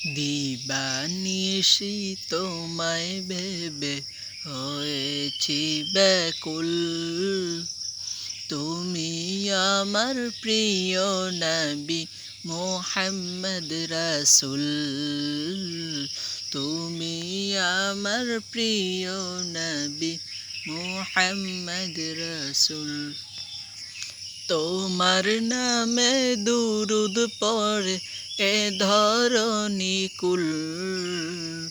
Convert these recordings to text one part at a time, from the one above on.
দিবানিশি তোমায় ভেবে হয়েছি ব্যাকুল। তুমি আমার প্রিয় নবী মুহাম্মদ রাসূল। তুমি আমার প্রিয় নবী মুহাম্মদ রাসূল। তোমার নামে দুরুদ পড়ে এ ধরণী কুল।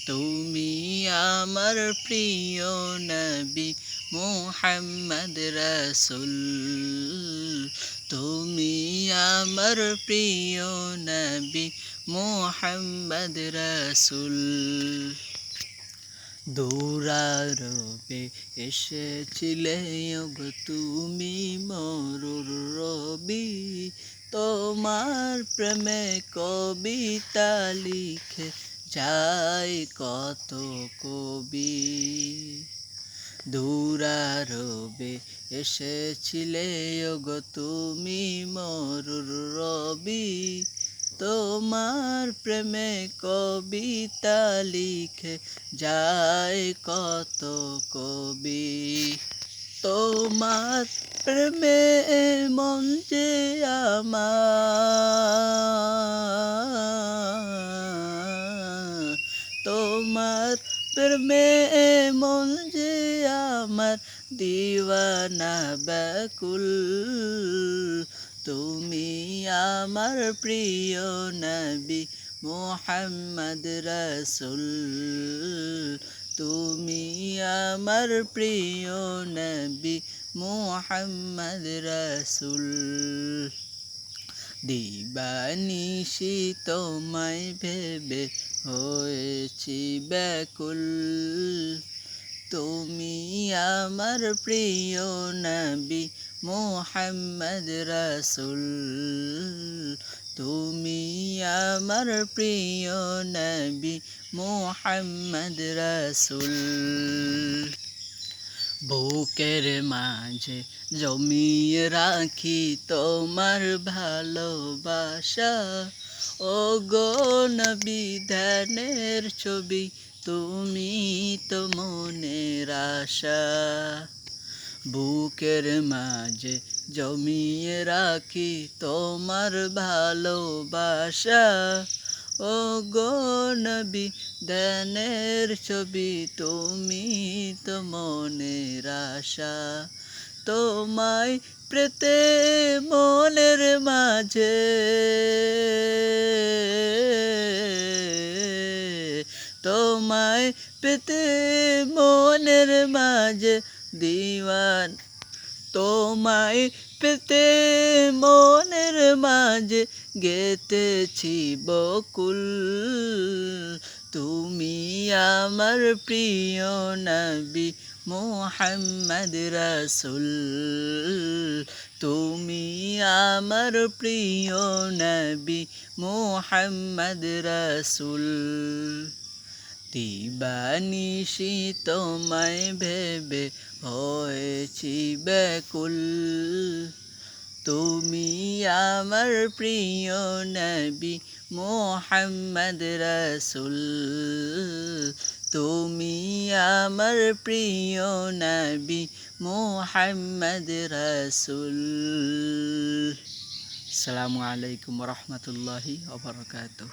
তুমি আমার প্রিয় নবী মুহাম্মদ রাসূল। তুমি আমার প্রিয় নবী মুহাম্মদ রাসূল। দৌড়ারবে এসেছিলে ওগো তুমি মরুর রবি। তোমার প্রেমে কবিতা লিখে যায় কত কবি। দৌড়ারবে এসেছিলে ওগো তুমি মরুর রবি। তোমার প্রেমে কবিতা লিখে যায় কত কবি। তোমার প্রেমে মন যে আমার, তোমার প্রেমে মন যে আমার দিওয়ানা ব্যাকুল। তুমি আমার প্রিয় নবী মুহাম্মদ রাসূল। তুমি আমার প্রিয় নবী মুহাম্মদ রাসূল। দিবানিশি তোমায় ভেবে হয়েছি ব্যাকুল। তুমি আমার প্রিয় নবী মুহাম্মদ রাসূল। তুমি আমার প্রিয় নবী মুহাম্মদ রাসূল। বুকের মাঝে জমিয়ে রাখি তোমার ভালোবাসা। ওগো নবী ধ্যানের ছবি, তুমি তো মনের আশা। বুকের মাঝে জমিয়ে রাখি তোমার ভালোবাসা। ওগো নবী ধ্যানের ছবি, তুমি তো মনের আশা। তোমায় পেতে মনের মাঝে, তোমায় পেতে মনের মাঝে দিওয়ান। তোমায় পেতে মনের মাঝে গেতেছি বকুল। তুমি আমার প্রিয় নবী মুহাম্মদ রাসূল। তুমি আমার প্রিয় নবী মুহাম্মদ রাসূল। দিবানিশি তোমায় ভেবে হয়েছি ব্যাকুল। তুমি আমার প্রিয় নবী মুহাম্মদ রাসূল। তুমি আমার প্রিয় নবী মুহাম্মদ রাসূল। আসসালামু আলাইকুম ওয়া রাহমাতুল্লাহি ওয়া বারাকাতুহু।